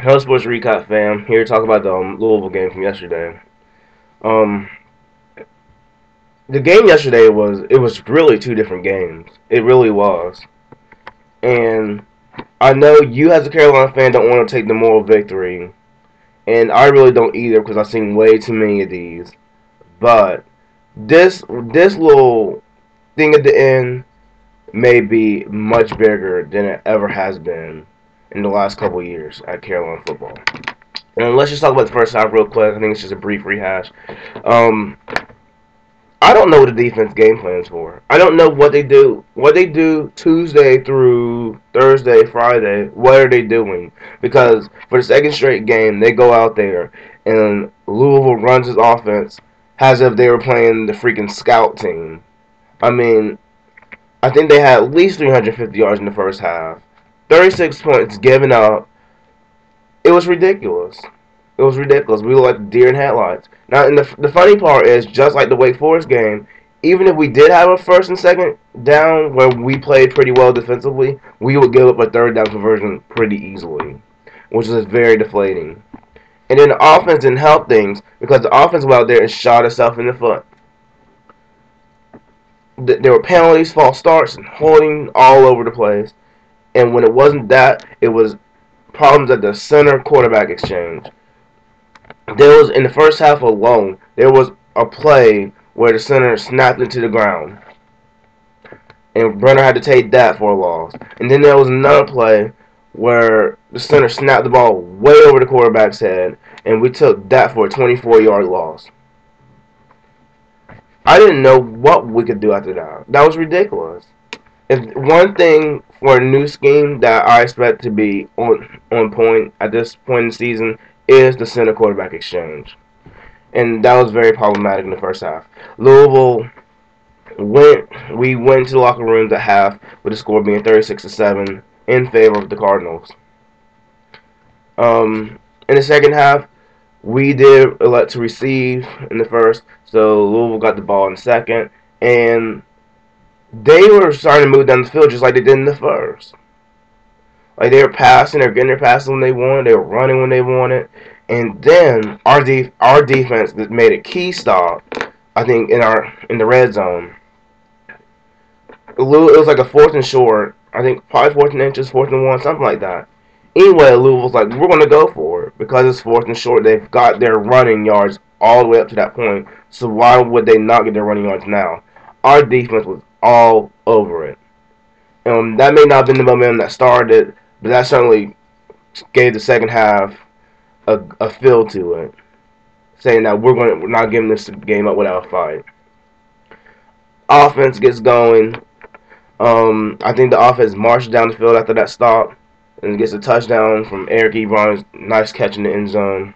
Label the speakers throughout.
Speaker 1: Hello, Sports Recap fam. Here to talk about the Louisville game from yesterday. Um, the game yesterday was really two different games. It really was, and I know you as a Carolina fan don't want to take the moral victory, and I really don't either because I've seen way too many of these. But this little thing at the end may be much bigger than it ever has been in the last couple of years at Carolina football. And let's just talk about the first half real quick. I think it's just a brief rehash. Um, I don't know what the defense game plans for. I don't know what they do. What they do Tuesday through Thursday, Friday. What are they doing? Because for the second straight game, they go out there and Louisville runs his offense as if they were playing the freaking scout team. I mean, I think they had at least 350 yards in the first half. 36 points given up. It was ridiculous. It was ridiculous. We looked like deer in headlights. Now, and the funny part is, just like the Wake Forest game, even if we did have a first and second down where we played pretty well defensively, we would give up a third down conversion pretty easily, which is very deflating. And then the offense didn't help things because the offense went out there and shot itself in the foot. There were penalties, false starts, and holding all over the place. And when it wasn't that, it was problems at the center quarterback exchange. There was in the first half alone, there was a play where the center snapped into the ground, and Brenner had to take that for a loss. And then there was another play where the center snapped the ball way over the quarterback's head, and we took that for a 24-yard loss. I didn't know what we could do after that. That was ridiculous. If one thing for a new scheme that I expect to be on point at this point in the season is the center quarterback exchange, and that was very problematic in the first half. Louisville we went to the locker rooms at half with the score being 36-7 in favor of the Cardinals. In the second half, we did elect to receive in the first, so Louisville got the ball in the second, and they were starting to move down the field just like they did in the first. Like they were passing, they were getting their passes when they wanted, they were running when they wanted, and then our defense made a key stop. I think in the red zone. It was like a fourth and short. I think probably 14 inches, fourth and one, something like that. Anyway, Louisville's like, we're going to go for it because it's fourth and short. They've got their running yards all the way up to that point. So why would they not get their running yards now? Our defense was all over it. That may not have been the momentum that started, but that certainly gave the second half a feel to it, saying that we're not giving this game up without a fight. Offense gets going. I think the offense marched down the field after that stop and gets a touchdown from Eric Ebron's nice catch in the end zone.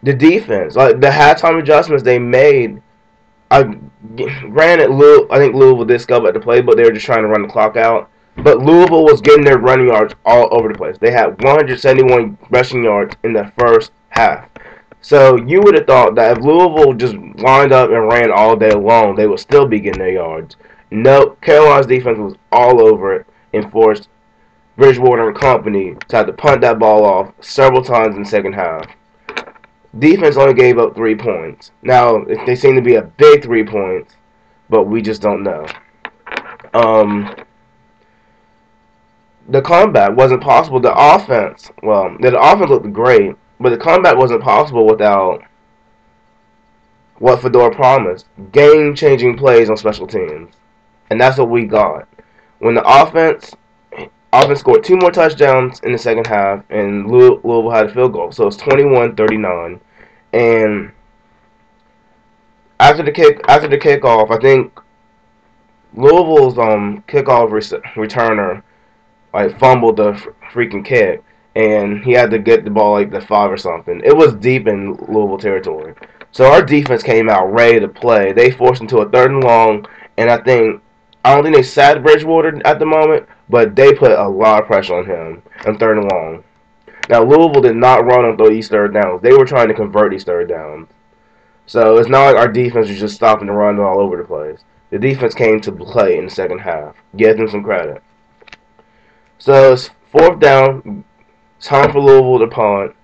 Speaker 1: The defense, like the halftime adjustments they made, granted, I think Louisville did scub at the play, but they were just trying to run the clock out. But Louisville was getting their running yards all over the place. They had 171 rushing yards in the first half. So you would have thought that if Louisville just lined up and ran all day long, they would still be getting their yards. No, Carolina's defense was all over it and forced Bridgewater and company to have to punt that ball off several times in the second half. Defense only gave up 3 points. Now, they seem to be a big 3 points, but we just don't know. The comeback wasn't possible. The offense looked great, but the comeback wasn't possible without what Fedora promised: game-changing plays on special teams. And that's what we got. When the offense scored 2 more touchdowns in the second half, and Louisville had a field goal. So it's 21-39. And after the kickoff, I think Louisville's kickoff returner like fumbled the freaking kick, and he had to get the ball like the 5 or something. It was deep in Louisville territory. So our defense came out ready to play. They forced into a third and long, and I don't think they sat Bridgewater at the moment, but they put a lot of pressure on him on third and long. Now, Louisville did not run on these third downs. They were trying to convert these third downs. So it's not like our defense was just stopping the run all over the place. The defense came to play in the second half. Give them some credit. So it's fourth down. Time for Louisville to punt.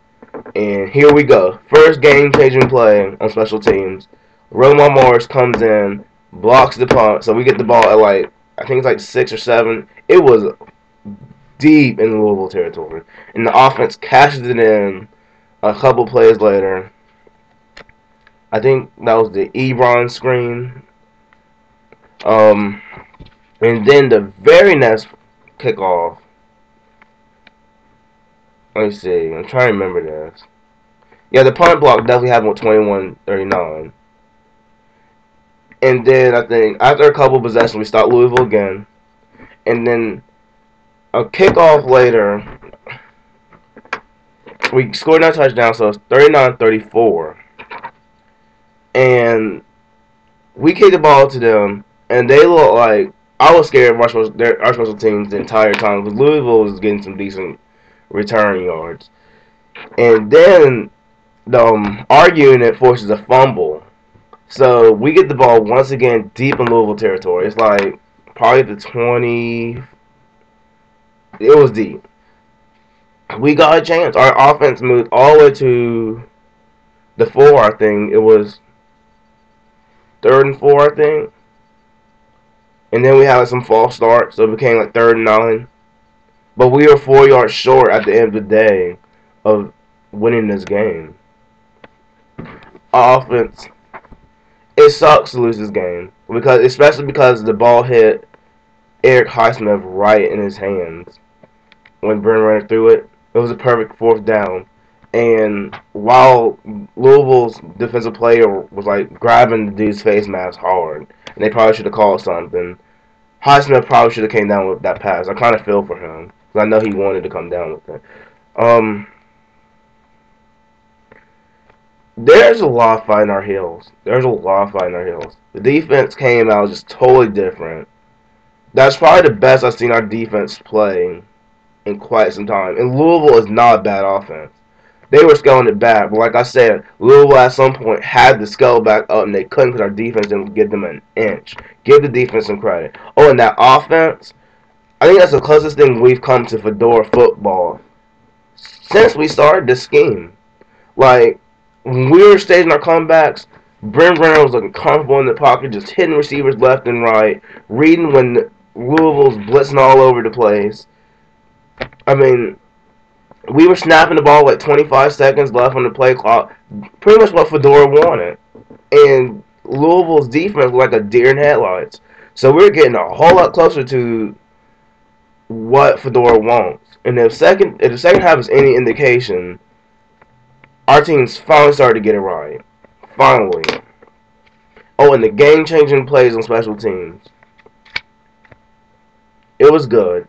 Speaker 1: And here we go. First game-changing play on special teams. Romar Morris comes in, blocks the punt, so we get the ball at I think it's 6 or 7. It was deep in Louisville territory. And the offense cashes it in a couple plays later. I think that was the Ebron screen. And then the very next kickoff. Let me see. I'm trying to remember this. Yeah, the punt block definitely happened with 21-39. And then I think after a couple possessions, we start Louisville again. And then a kickoff later, we scored another touchdown, so it's 39-34. And we kicked the ball to them, and they look like I was scared of our special teams the entire time because Louisville was getting some decent return yards. And then our unit forces a fumble. So we get the ball once again deep in Louisville territory. It's probably the 20. It was deep. We got a chance. Our offense moved all the way to the 4, I think. It was 3rd and 4, I think. And then we had some false start, so it became 3rd and 9. But we were 4 yards short at the end of the day of winning this game. Our offense, it sucks to lose this game especially because the ball hit Eric Highsmith right in his hands when Brent ran through it. It was a perfect 4th down. And while Louisville's defensive player was grabbing the dude's face mask hard, and they probably should have called something, Highsmith probably should have came down with that pass. I kind of feel for him because I know he wanted to come down with it. There's a lot of fight in our heels. The defense came out just totally different. That's probably the best I've seen our defense play in quite some time. And Louisville is not a bad offense. They were scaling it back, but like I said, Louisville at some point had to scale back up, and they couldn't because our defense didn't give them an inch. Give the defense some credit. Oh, and that offense, I think that's the closest thing we've come to Fedora football since we started this scheme. When we were staging our comebacks, Brent Brown was looking comfortable in the pocket, just hitting receivers left and right, reading when Louisville's blitzing all over the place. I mean, we were snapping the ball 25 seconds left on the play clock. Pretty much what Fedora wanted. And Louisville's defense was like a deer in headlights. So we were getting a whole lot closer to what Fedora wants. And if the second half is any indication, our teams finally started to get it right. Finally. Oh, and the game-changing plays on special teams. It was good.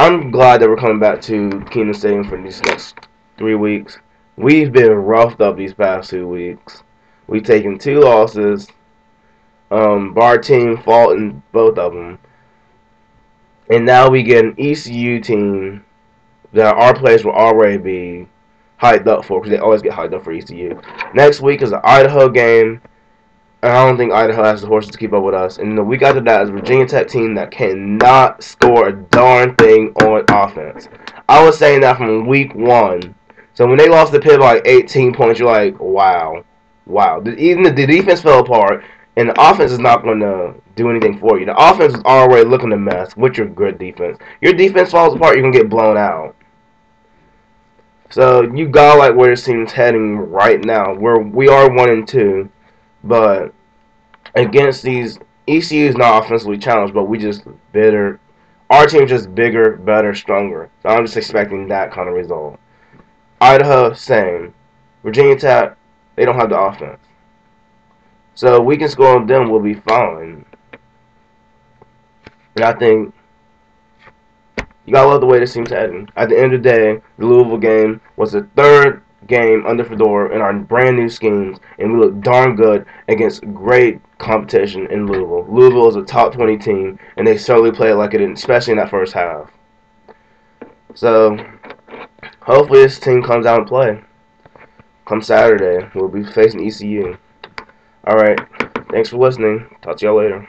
Speaker 1: I'm glad that we're coming back to Keenan Stadium for these next 3 weeks. We've been roughed up these past 2 weeks. We've taken 2 losses. Our team fought in both of them. And now we get an ECU team that our players will already be hyped up for because they always get hyped up for ECU. Next week is the Idaho game. And I don't think Idaho has the horses to keep up with us. And the week after that is a Virginia Tech team that cannot score a darn thing on offense. I was saying that from week 1. So when they lost the Pitt by 18 points, you're like, wow. Even the defense fell apart, and the offense is not going to do anything for you. The offense is already looking a mess with your good defense. Your defense falls apart, you're going to get blown out. So you got where this team's heading right now. We are 1-2. But against these, ECU is not offensively challenged, but we just bitter. Our team's just bigger, better, stronger. So I'm just expecting that kind of result. Idaho, same. Virginia Tech, they don't have the offense. So we can score on them, we'll be fine. And I think you gotta love the way this team's heading. At the end of the day, the Louisville game was the 3rd game under Fedora in our brand new schemes, and we look darn good against great competition in Louisville. Louisville is a top 20 team, and they certainly played like it, especially in that first half. So hopefully this team comes out and play. Come Saturday, we'll be facing ECU. Alright, thanks for listening. Talk to y'all later.